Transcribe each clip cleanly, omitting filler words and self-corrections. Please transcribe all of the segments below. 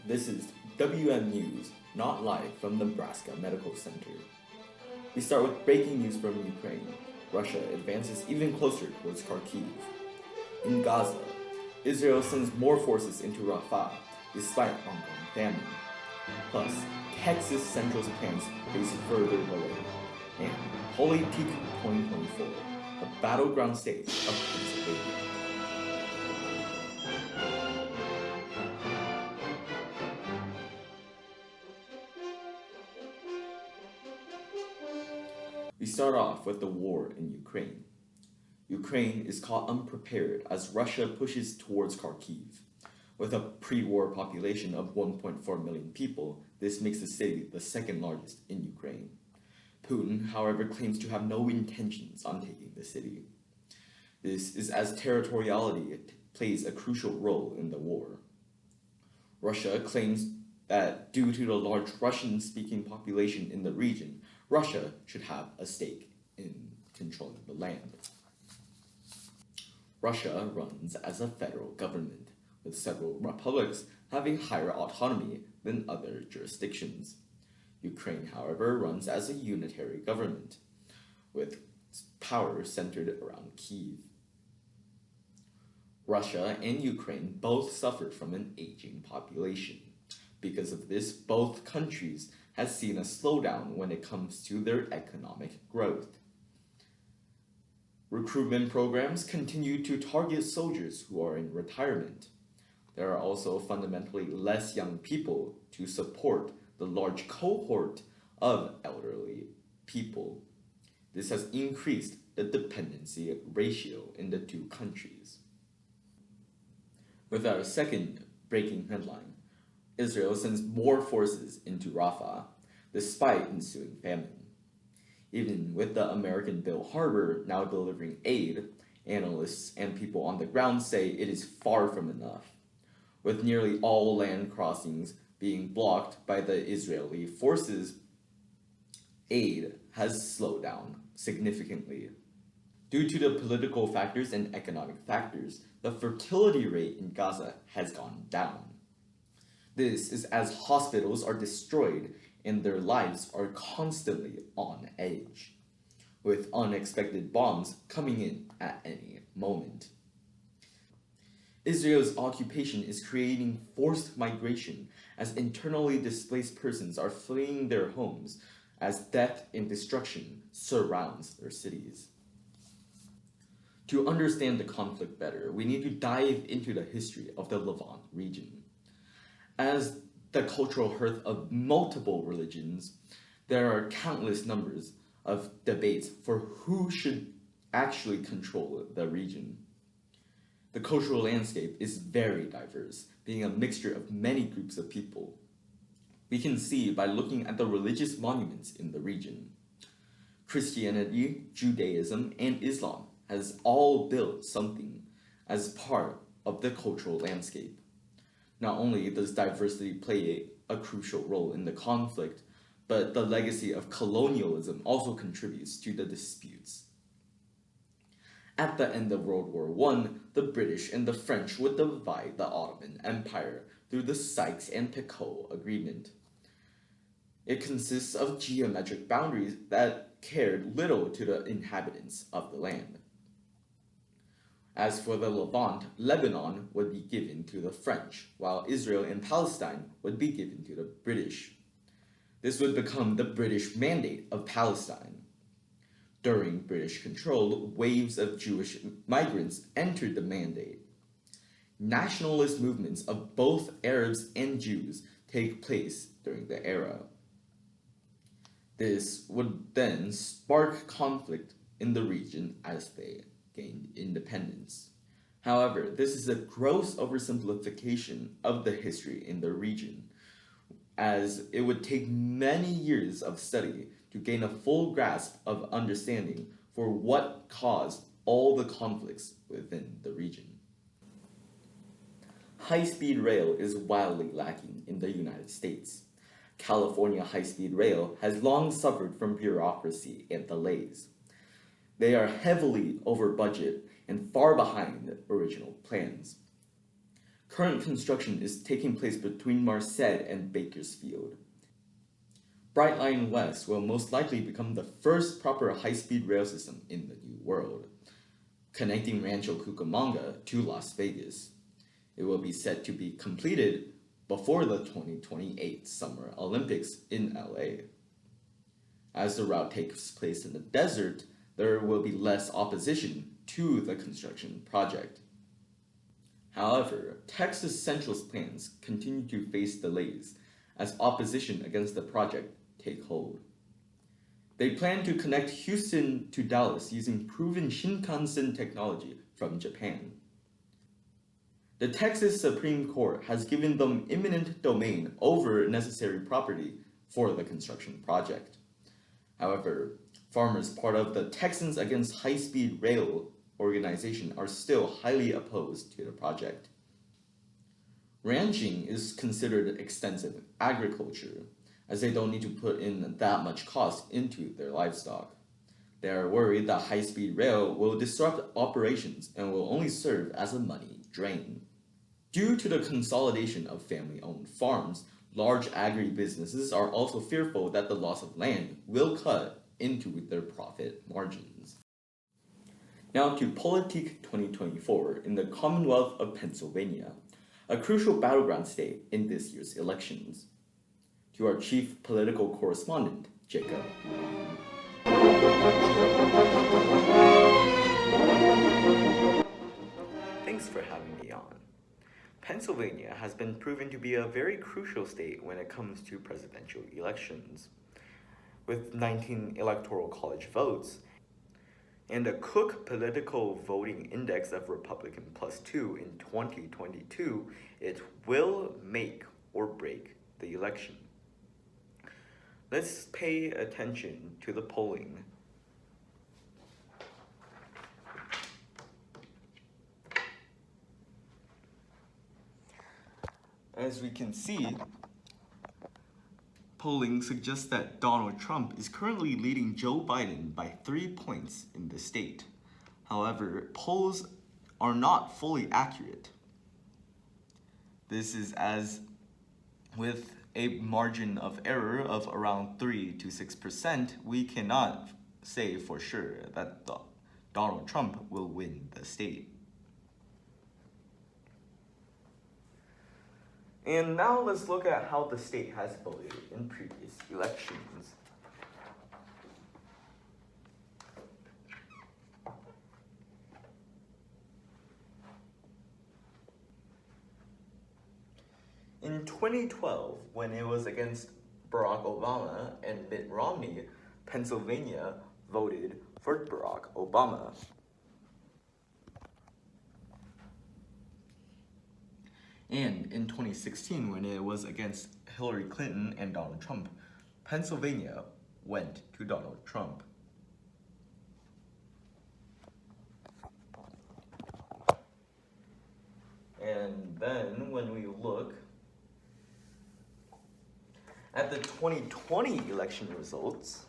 This is WM News, not live from Nebraska Medical Center. We start with breaking news from Ukraine. Russia advances even closer towards Kharkiv. In Gaza, Israel sends more forces into Rafah despite ongoing famine. Plus, Texas Central's plans face further delay. And Politik 2024, the battleground stage of Pittsburgh. We start off with the war in Ukraine. Ukraine is caught unprepared as Russia pushes towards Kharkiv. With a pre-war population of 1.4 million people, this makes the city the second largest in Ukraine. Putin, however, claims to have no intentions on taking the city. This is as territoriality plays a crucial role in the war. Russia claims that due to the large Russian-speaking population in the region, Russia should have a stake in controlling the land. Russia runs as a federal government, with several republics having higher autonomy than other jurisdictions. Ukraine, however, runs as a unitary government, with power centered around Kyiv. Russia and Ukraine both suffer from an aging population. Because of this, both countries have seen a slowdown when it comes to their economic growth. Recruitment programs continue to target soldiers who are in retirement. There are also fundamentally less young people to support the large cohort of elderly people. This has increased the dependency ratio in the two countries. With our second breaking headline, Israel sends more forces into Rafah, despite ensuing famine. Even with the American-built harbor now delivering aid, analysts and people on the ground say it is far from enough. With nearly all land crossings being blocked by the Israeli forces, aid has slowed down significantly. Due to the political factors and economic factors, the fertility rate in Gaza has gone down. This is as hospitals are destroyed and their lives are constantly on edge, with unexpected bombs coming in at any moment. Israel's occupation is creating forced migration as internally displaced persons are fleeing their homes as death and destruction surrounds their cities. To understand the conflict better, we need to dive into the history of the Levant region. As the cultural hearth of multiple religions, there are countless numbers of debates for who should actually control the region. The cultural landscape is very diverse, being a mixture of many groups of people. We can see by looking at the religious monuments in the region. Christianity, Judaism, and Islam has all built something as part of the cultural landscape. Not only does diversity play a crucial role in the conflict, but the legacy of colonialism also contributes to the disputes. At the end of World War I, the British and the French would divide the Ottoman Empire through the Sykes and Picot Agreement. It consists of geometric boundaries that cared little to the inhabitants of the land. As for the Levant, Lebanon would be given to the French, while Israel and Palestine would be given to the British. This would become the British Mandate of Palestine. During British control, waves of Jewish migrants entered the Mandate. Nationalist movements of both Arabs and Jews take place during the era. This would then spark conflict in the region as they gained independence. However, this is a gross oversimplification of the history in the region, as it would take many years of study to gain a full grasp of understanding for what caused all the conflicts within the region. High-speed rail is wildly lacking in the United States. California high-speed rail has long suffered from bureaucracy and delays. They are heavily over budget and far behind original plans. Current construction is taking place between Marseille and Bakersfield. Brightline West will most likely become the first proper high-speed rail system in the New World, connecting Rancho Cucamonga to Las Vegas. It will be set to be completed before the 2028 Summer Olympics in LA. As the route takes place in the desert, there will be less opposition to the construction project. However, Texas Central's plans continue to face delays as opposition against the project take hold. They plan to connect Houston to Dallas using proven Shinkansen technology from Japan. The Texas Supreme Court has given them eminent domain over necessary property for the construction project. However, farmers part of the Texans Against High-Speed Rail organization are still highly opposed to the project. Ranching is considered extensive agriculture, as they don't need to put in that much cost into their livestock. They are worried that high-speed rail will disrupt operations and will only serve as a money drain. Due to the consolidation of family-owned farms, large agribusinesses are also fearful that the loss of land will cut into their profit margins. Now to Politik 2024 in the Commonwealth of Pennsylvania, a crucial battleground state in this year's elections. To our chief political correspondent, Jacob. Thanks for having me on. Pennsylvania has been proven to be a very crucial state when it comes to presidential elections. With 19 electoral college votes and a Cook Political Voting Index of Republican +2 in 2022, it will make or break the election. Let's pay attention to the polling. As we can see, polling suggests that Donald Trump is currently leading Joe Biden by 3 points in the state. However, polls are not fully accurate. This is as with a margin of error of around 3 to 6%, we cannot say for sure that Donald Trump will win the state. And now let's look at how the state has voted in previous elections. In 2012, when it was against Barack Obama and Mitt Romney, Pennsylvania voted for Barack Obama. And in 2016, when it was against Hillary Clinton and Donald Trump, Pennsylvania went to Donald Trump. And then when we look at the 2020 election results,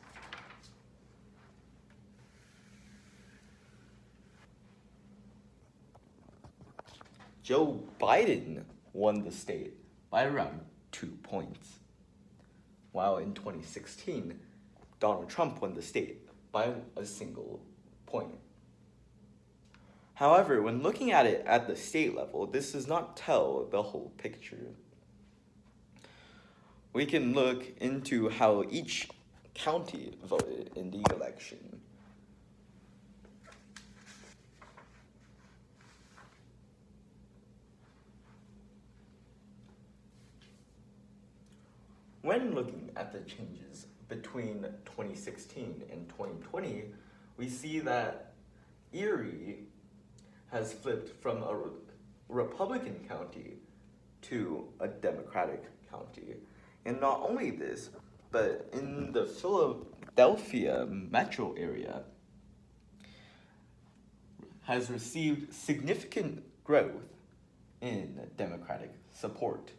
Joe Biden won the state by around 2 points, while in 2016, Donald Trump won the state by a single point. However, when looking at it at the state level, this does not tell the whole picture. We can look into how each county voted in the election. When looking at the changes between 2016 and 2020, we see that Erie has flipped from a Republican county to a Democratic county. And not only this, but in the Philadelphia metro area has received significant growth in Democratic support.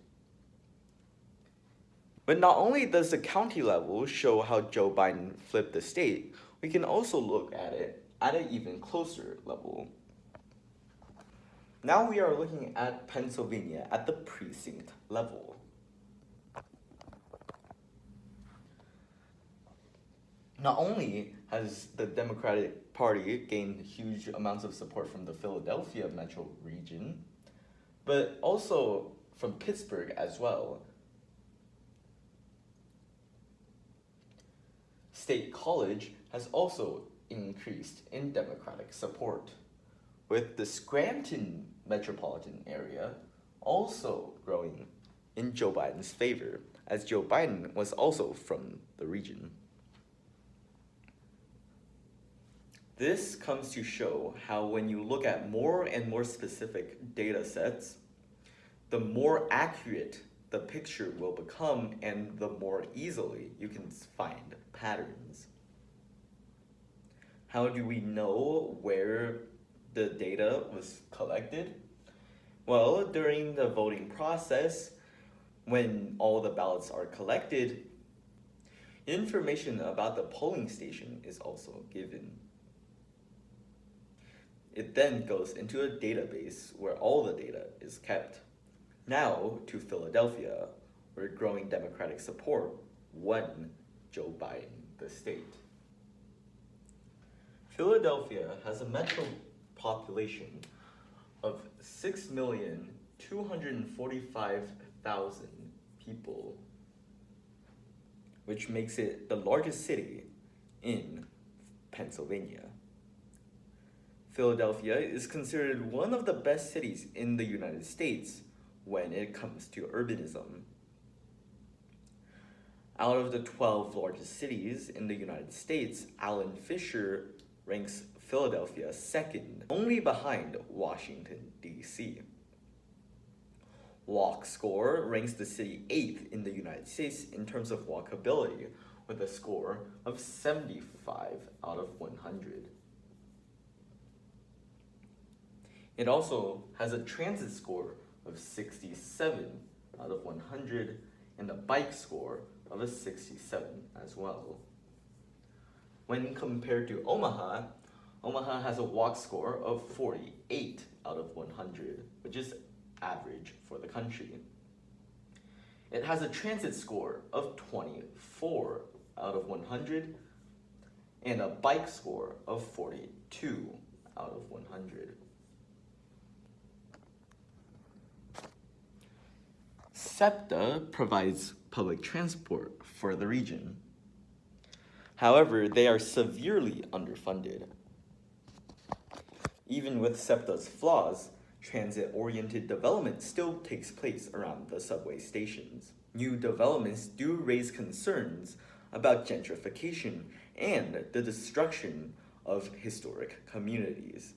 But not only does the county level show how Joe Biden flipped the state, we can also look at it at an even closer level. Now we are looking at Pennsylvania at the precinct level. Not only has the Democratic Party gained huge amounts of support from the Philadelphia metro region, but also from Pittsburgh as well. State College has also increased in Democratic support, with the Scranton metropolitan area also growing in Joe Biden's favor, as Joe Biden was also from the region. This comes to show how when you look at more and more specific data sets, the more accurate the picture will become and the more easily you can find patterns. How do we know where the data was collected? Well, during the voting process, when all the ballots are collected, information about the polling station is also given. It then goes into a database where all the data is kept. Now to Philadelphia, where growing Democratic support won Joe Biden the state. Philadelphia has a metro population of 6,245,000 people, which makes it the largest city in Pennsylvania. Philadelphia is considered one of the best cities in the United States when it comes to urbanism. Out of the 12 largest cities in the United States, Alan Fisher ranks Philadelphia second, only behind Washington, D.C. Walk Score ranks the city 8th in the United States in terms of walkability, with a score of 75 out of 100. It also has a transit score of 67 out of 100 and a bike score of a 67 as well. When compared to Omaha, Omaha has a walk score of 48 out of 100, which is average for the country. It has a transit score of 24 out of 100 and a bike score of 42 out of 100. SEPTA provides public transport for the region. However, they are severely underfunded. Even with SEPTA's flaws, transit-oriented development still takes place around the subway stations. New developments do raise concerns about gentrification and the destruction of historic communities.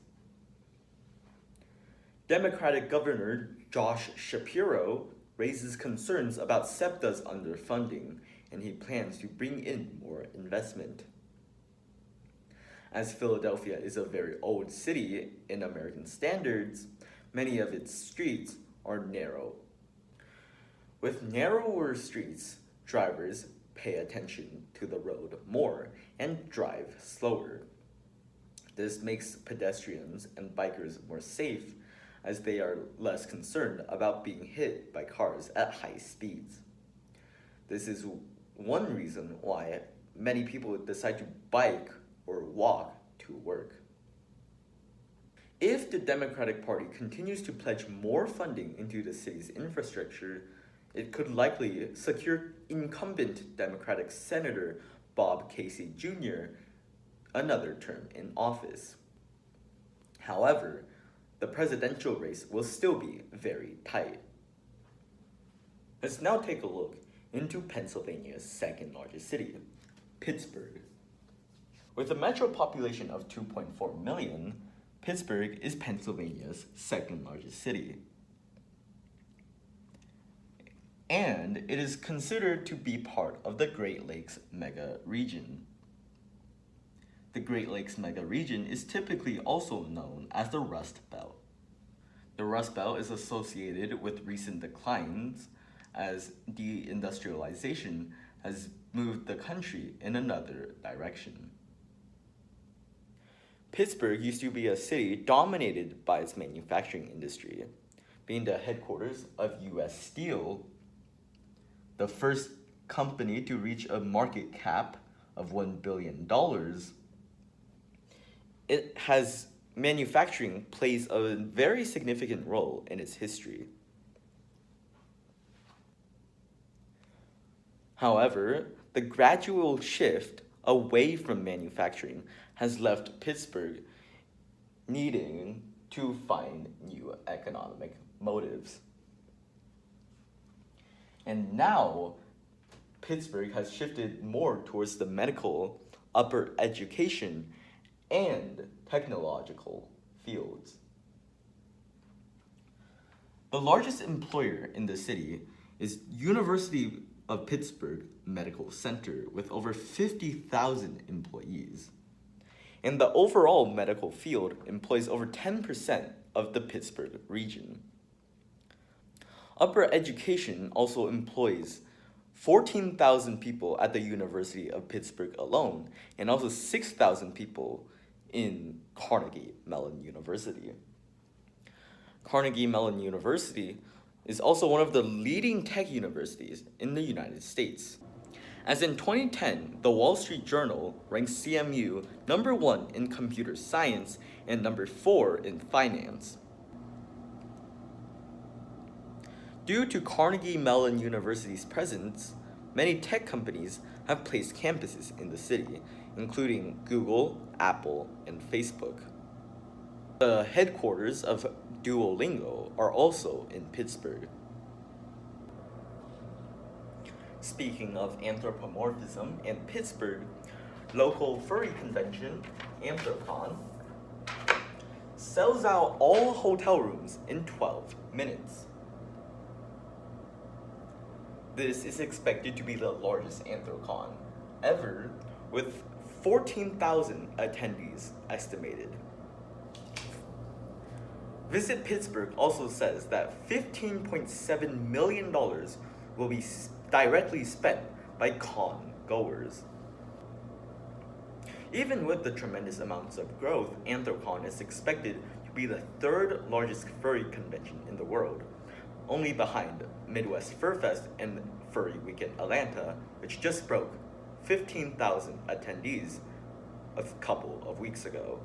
Democratic Governor Josh Shapiro raises concerns about SEPTA's underfunding, and he plans to bring in more investment. As Philadelphia is a very old city in American standards, many of its streets are narrow. With narrower streets, drivers pay attention to the road more and drive slower. This makes pedestrians and bikers more safe, as they are less concerned about being hit by cars at high speeds. This is one reason why many people decide to bike or walk to work. If the Democratic Party continues to pledge more funding into the city's infrastructure, it could likely secure incumbent Democratic Senator Bob Casey Jr. another term in office. However, the presidential race will still be very tight. Let's now take a look into Pennsylvania's second largest city, Pittsburgh. With a metro population of 2.4 million, Pittsburgh is Pennsylvania's second largest city. And it is considered to be part of the Great Lakes mega region. The Great Lakes mega region is typically also known as the Rust Belt. The Rust Belt is associated with recent declines as deindustrialization has moved the country in another direction. Pittsburgh used to be a city dominated by its manufacturing industry, being the headquarters of U.S. Steel, the first company to reach a market cap of $1 billion. Manufacturing plays a very significant role in its history. However, the gradual shift away from manufacturing has left Pittsburgh needing to find new economic motives. And now, Pittsburgh has shifted more towards the medical, upper education, and technological fields. The largest employer in the city is University of Pittsburgh Medical Center with over 50,000 employees. And the overall medical field employs over 10% of the Pittsburgh region. Upper education also employs 14,000 people at the University of Pittsburgh alone, and also 6,000 people in Carnegie Mellon University. Carnegie Mellon University is also one of the leading tech universities in the United States. As in 2010, the Wall Street Journal ranks CMU number 1 in computer science and number 4 in finance. Due to Carnegie Mellon University's presence, many tech companies have placed campuses in the city, including Google, Apple, and Facebook. The headquarters of Duolingo are also in Pittsburgh. Speaking of anthropomorphism in Pittsburgh, local furry convention, Anthrocon, sells out all hotel rooms in 12 minutes. This is expected to be the largest Anthrocon ever, with 14,000 attendees estimated. Visit Pittsburgh also says that $15.7 million will be directly spent by con goers. Even with the tremendous amounts of growth, Anthrocon is expected to be the 3rd largest furry convention in the world, only behind Midwest Fur Fest and Furry Weekend Atlanta, which just broke 15,000 attendees a couple of weeks ago.